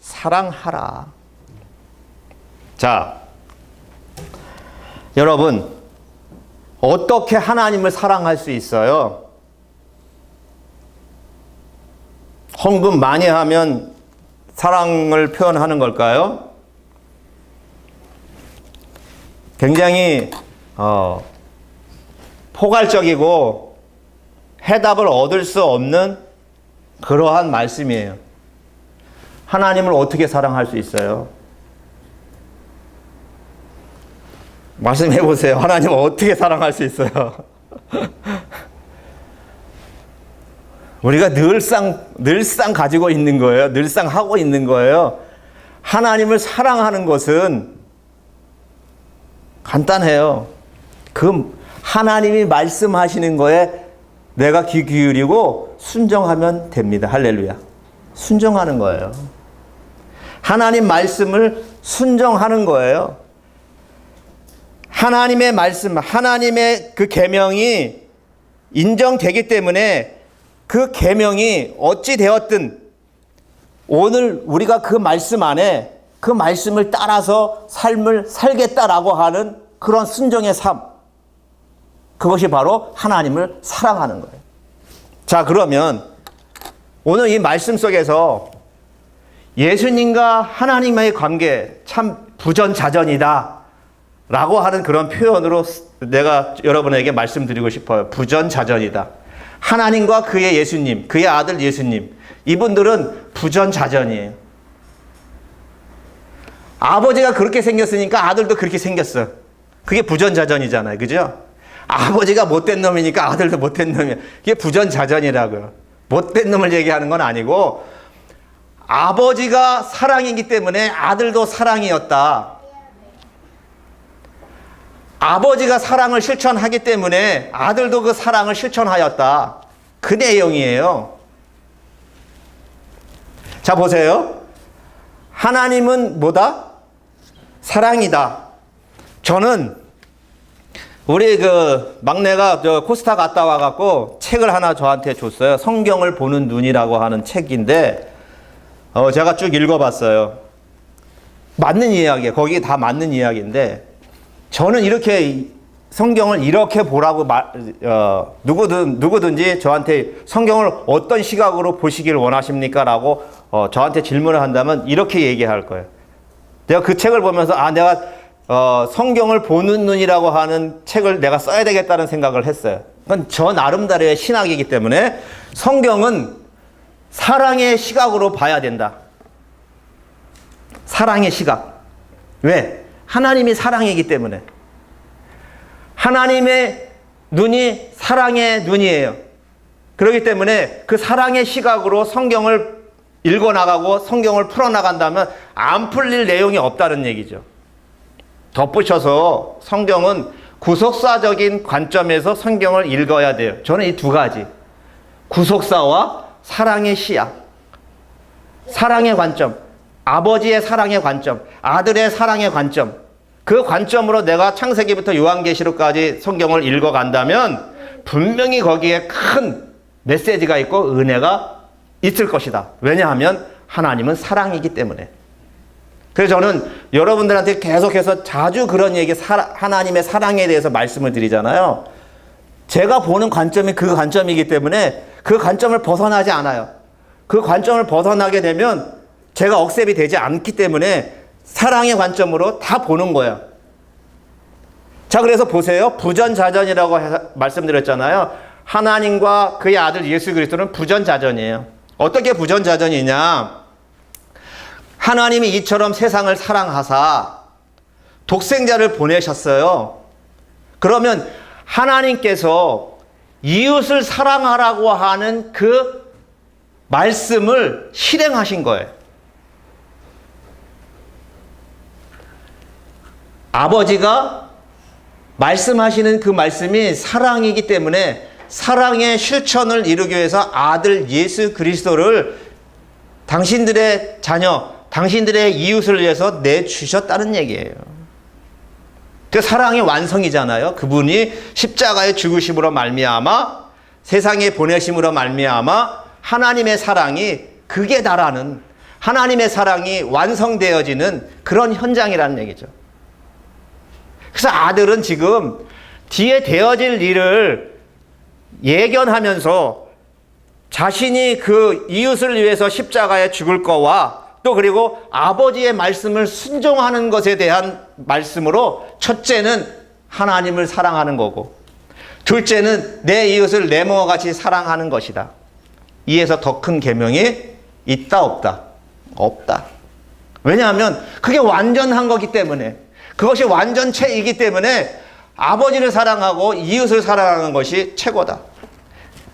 사랑하라. 자, 여러분, 어떻게 하나님을 사랑할 수 있어요? 헌금 많이 하면 사랑을 표현하는 걸까요? 굉장히 포괄적이고 해답을 얻을 수 없는 그러한 말씀이에요. 하나님을 어떻게 사랑할 수 있어요? 말씀해 보세요. 하나님을 어떻게 사랑할 수 있어요? 우리가 늘상 가지고 있는 거예요. 늘상 하고 있는 거예요. 하나님을 사랑하는 것은 간단해요. 그 하나님이 말씀하시는 거에 내가 귀 기울이고 순종하면 됩니다. 할렐루야. 순종하는 거예요. 하나님 말씀을 순종하는 거예요. 하나님의 말씀, 하나님의 그 계명이 인정되기 때문에 그 계명이 어찌 되었든 오늘 우리가 그 말씀 안에 그 말씀을 따라서 삶을 살겠다라고 하는 그런 순종의 삶, 그것이 바로 하나님을 사랑하는 거예요. 자, 그러면 오늘 이 말씀 속에서 예수님과 하나님과의 관계 참 부전자전이다 라고 하는 그런 표현으로 내가 여러분에게 말씀드리고 싶어요. 부전자전이다. 하나님과 그의 예수님, 그의 아들 예수님, 이분들은 부전자전이에요. 아버지가 그렇게 생겼으니까 아들도 그렇게 생겼어. 그게 부전자전이잖아요. 그죠? 아버지가 못된 놈이니까 아들도 못된 놈이야. 그게 부전자전이라고요. 못된 놈을 얘기하는 건 아니고 아버지가 사랑이기 때문에 아들도 사랑이었다. 아버지가 사랑을 실천하기 때문에 아들도 그 사랑을 실천하였다. 그 내용이에요. 자, 보세요. 하나님은 뭐다? 사랑이다. 저는 우리 그 막내가 저 코스타 갔다 와갖고 책을 하나 저한테 줬어요. 성경을 보는 눈이라고 하는 책인데 제가 쭉 읽어봤어요. 맞는 이야기예요. 거기 다 맞는 이야기인데 저는 이렇게 성경을 이렇게 보라고 누구든지 저한테 성경을 어떤 시각으로 보시길 원하십니까? 라고 저한테 질문을 한다면 이렇게 얘기할 거예요. 내가 그 책을 보면서 내가 성경을 보는 눈이라고 하는 책을 내가 써야 되겠다는 생각을 했어요. 그건 저 나름대로의 신학이기 때문에 성경은 사랑의 시각으로 봐야 된다. 사랑의 시각. 왜? 하나님이 사랑이기 때문에. 하나님의 눈이 사랑의 눈이에요. 그렇기 때문에 그 사랑의 시각으로 성경을 읽어나가고 성경을 풀어나간다면 안 풀릴 내용이 없다는 얘기죠. 덧붙여서 성경은 구속사적인 관점에서 성경을 읽어야 돼요. 저는 이 두 가지. 구속사와 사랑의 시야. 사랑의 관점. 아버지의 사랑의 관점, 아들의 사랑의 관점, 그 관점으로 내가 창세기부터 요한계시록까지 성경을 읽어간다면 분명히 거기에 큰 메시지가 있고 은혜가 있을 것이다. 왜냐하면 하나님은 사랑이기 때문에. 그래서 저는 여러분들한테 계속해서 자주 그런 얘기, 하나님의 사랑에 대해서 말씀을 드리잖아요. 제가 보는 관점이 그 관점이기 때문에 그 관점을 벗어나지 않아요. 그 관점을 벗어나게 되면 제가 억셉이 되지 않기 때문에 사랑의 관점으로 다 보는 거예요. 자, 그래서 보세요. 부전자전이라고 말씀드렸잖아요. 하나님과 그의 아들 예수 그리스도는 부전자전이에요. 어떻게 부전자전이냐? 하나님이 이처럼 세상을 사랑하사 독생자를 보내셨어요. 그러면 하나님께서 이웃을 사랑하라고 하는 그 말씀을 실행하신 거예요. 아버지가 말씀하시는 그 말씀이 사랑이기 때문에 사랑의 실천을 이루기 위해서 아들 예수 그리스도를 당신들의 자녀, 당신들의 이웃을 위해서 내주셨다는 얘기예요. 그 사랑의 완성이잖아요. 그분이 십자가의 죽으심으로 말미암아 세상에 보내심으로 말미암아 하나님의 사랑이 극에 달하는, 하나님의 사랑이 완성되어지는 그런 현장이라는 얘기죠. 그래서 아들은 지금 뒤에 되어질 일을 예견하면서 자신이 그 이웃을 위해서 십자가에 죽을 거와 또 그리고 아버지의 말씀을 순종하는 것에 대한 말씀으로 첫째는 하나님을 사랑하는 거고 둘째는 내 이웃을 내 몸과 같이 사랑하는 것이다. 이에서 더 큰 계명이 있다 없다? 없다. 왜냐하면 그게 완전한 거기 때문에 그것이 완전체이기 때문에 아버지를 사랑하고 이웃을 사랑하는 것이 최고다.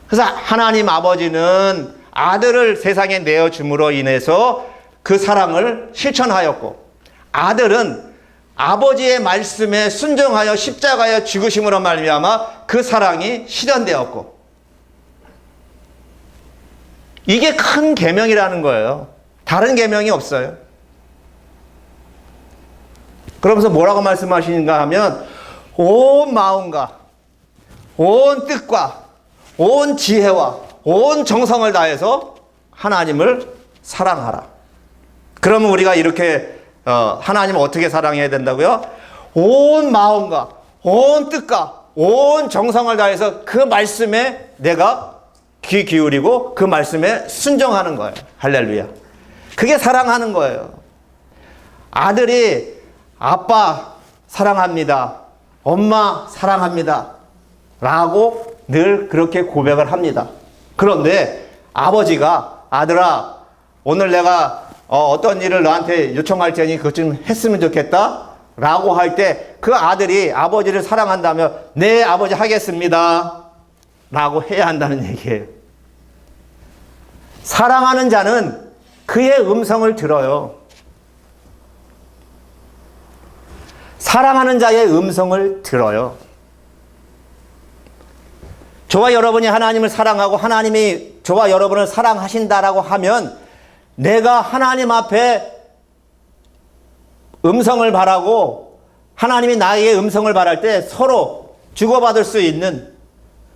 그래서 하나님 아버지는 아들을 세상에 내어줌으로 인해서 그 사랑을 실천하였고 아들은 아버지의 말씀에 순종하여 십자가에 죽으심으로 말미암아 그 사랑이 실현되었고 이게 큰 계명이라는 거예요. 다른 계명이 없어요. 그러면서 뭐라고 말씀하시는가 하면 온 마음과 온 뜻과 온 지혜와 온 정성을 다해서 하나님을 사랑하라. 그러면 우리가 이렇게 하나님을 어떻게 사랑해야 된다고요? 온 마음과 온 뜻과 온 정성을 다해서 그 말씀에 내가 귀 기울이고 그 말씀에 순종하는 거예요. 할렐루야. 그게 사랑하는 거예요. 아들이 아빠 사랑합니다. 엄마 사랑합니다. 라고 늘 그렇게 고백을 합니다. 그런데 아버지가 아들아 오늘 내가 어떤 일을 너한테 요청할 테니 그것 좀 했으면 좋겠다 라고 할 때 그 아들이 아버지를 사랑한다면 네 아버지 하겠습니다 라고 해야 한다는 얘기예요. 사랑하는 자는 그의 음성을 들어요. 사랑하는 자의 음성을 들어요. 저와 여러분이 하나님을 사랑하고 하나님이 저와 여러분을 사랑하신다라고 하면 내가 하나님 앞에 음성을 바라고 하나님이 나에게 음성을 바랄 때 서로 주고받을 수 있는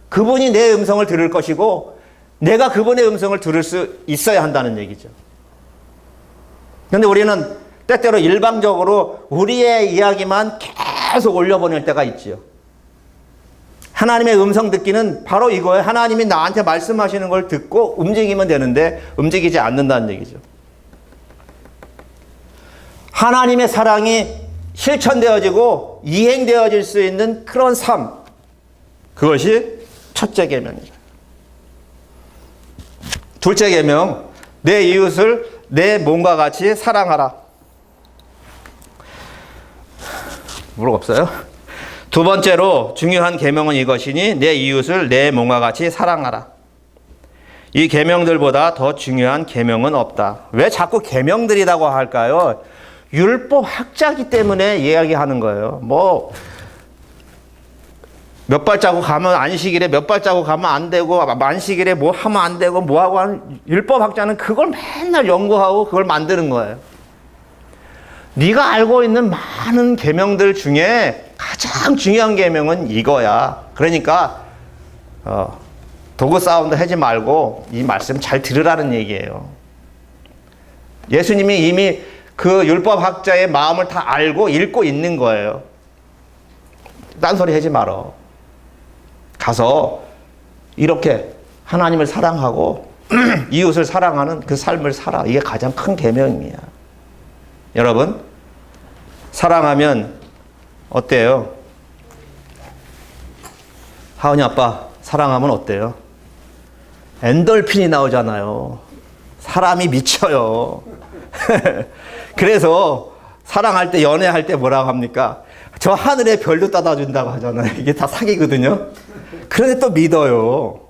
그분이 내 음성을 들을 것이고 내가 그분의 음성을 들을 수 있어야 한다는 얘기죠. 그런데 우리는 때때로 일방적으로 우리의 이야기만 계속 올려보낼 때가 있지요. 하나님의 음성 듣기는 바로 이거예요. 하나님이 나한테 말씀하시는 걸 듣고 움직이면 되는데 움직이지 않는다는 얘기죠. 하나님의 사랑이 실천되어지고 이행되어질 수 있는 그런 삶, 그것이 첫째 계명이다. 둘째 계명, 내 이웃을 내 몸과 같이 사랑하라. 물어 없어요? 두 번째로 중요한 계명은 이것이니 내 이웃을 내 몸과 같이 사랑하라. 이 계명들보다 더 중요한 계명은 없다. 왜 자꾸 계명들이라고 할까요? 율법 학자이기 때문에 이야기하는 거예요. 뭐 몇 발자국 가면 안식일에 몇 발자국 가면 안 되고 안식일에 뭐 하면 안 되고 뭐 하고 하는 율법 학자는 그걸 맨날 연구하고 그걸 만드는 거예요. 네가 알고 있는 많은 계명들 중에 가장 중요한 계명은 이거야. 그러니까 도구 사운드 하지 말고 이 말씀 잘 들으라는 얘기예요. 예수님이 이미 그 율법학자의 마음을 다 알고 읽고 있는 거예요. 딴소리 하지 말어. 가서 이렇게 하나님을 사랑하고 이웃을 사랑하는 그 삶을 살아. 이게 가장 큰 계명이야. 여러분, 사랑하면 어때요? 하은이 아빠, 사랑하면 어때요? 엔돌핀이 나오잖아요. 사람이 미쳐요. 그래서 사랑할 때, 연애할 때 뭐라고 합니까? 저 하늘에 별도 따다 준다고 하잖아요. 이게 다 사기거든요. 그런데 또 믿어요.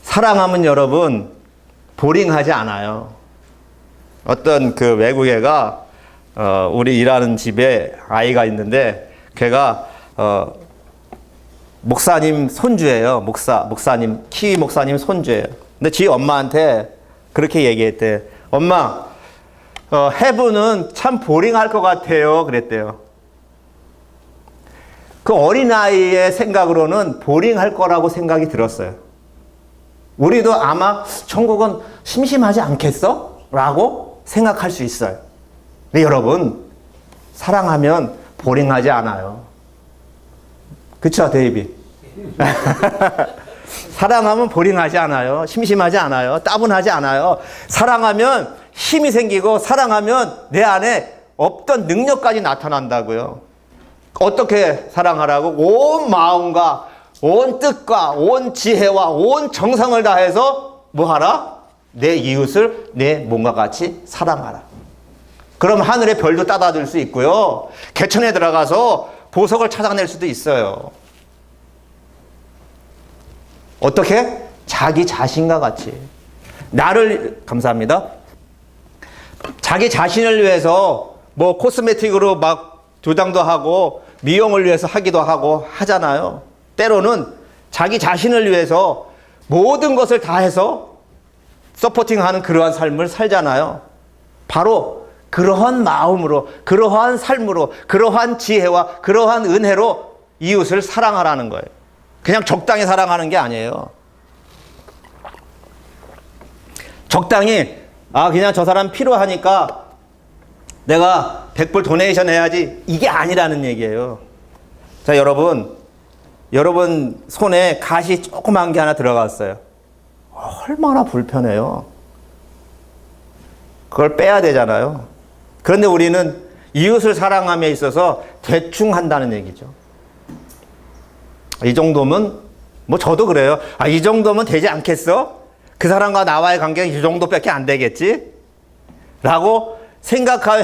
사랑하면 여러분, 보링하지 않아요. 어떤 그 외국 애가 우리 일하는 집에 아이가 있는데 걔가 목사님 손주예요. 목사님 키위 목사님 손주예요. 근데 지 엄마한테 그렇게 얘기했대. 엄마, 해부는 참 보링할 것 같아요. 그랬대요. 그 어린아이의 생각으로는 보링할 거라고 생각이 들었어요. 우리도 아마 천국은 심심하지 않겠어? 라고 생각할 수 있어요. 근데 여러분, 사랑하면 보링하지 않아요. 그쵸, 데이비? 사랑하면 보링하지 않아요. 심심하지 않아요. 따분하지 않아요. 사랑하면 힘이 생기고, 사랑하면 내 안에 없던 능력까지 나타난다고요. 어떻게 사랑하라고? 온 마음과 온 뜻과 온 지혜와 온 정성을 다해서 뭐 하라? 내 이웃을 내 몸과 같이 사랑하라. 그럼 하늘의 별도 따다 줄 수 있고요. 개천에 들어가서 보석을 찾아낼 수도 있어요. 어떻게? 자기 자신과 같이. 감사합니다. 자기 자신을 위해서 뭐 코스메틱으로 막 조장도 하고 미용을 위해서 하기도 하고 하잖아요. 때로는 자기 자신을 위해서 모든 것을 다해서 서포팅하는 그러한 삶을 살잖아요. 바로 그러한 마음으로, 그러한 삶으로, 그러한 지혜와 그러한 은혜로 이웃을 사랑하라는 거예요. 그냥 적당히 사랑하는 게 아니에요. 적당히 그냥 저 사람 필요하니까 내가 100불 도네이션 해야지, 이게 아니라는 얘기예요. 자, 여러분 손에 가시 조그만 게 하나 들어갔어요. 얼마나 불편해요. 그걸 빼야 되잖아요. 그런데 우리는 이웃을 사랑함에 있어서 대충 한다는 얘기죠. 이 정도면, 뭐 저도 그래요. 이 정도면 되지 않겠어? 그 사람과 나와의 관계가 이 정도밖에 안 되겠지? 라고 생각하여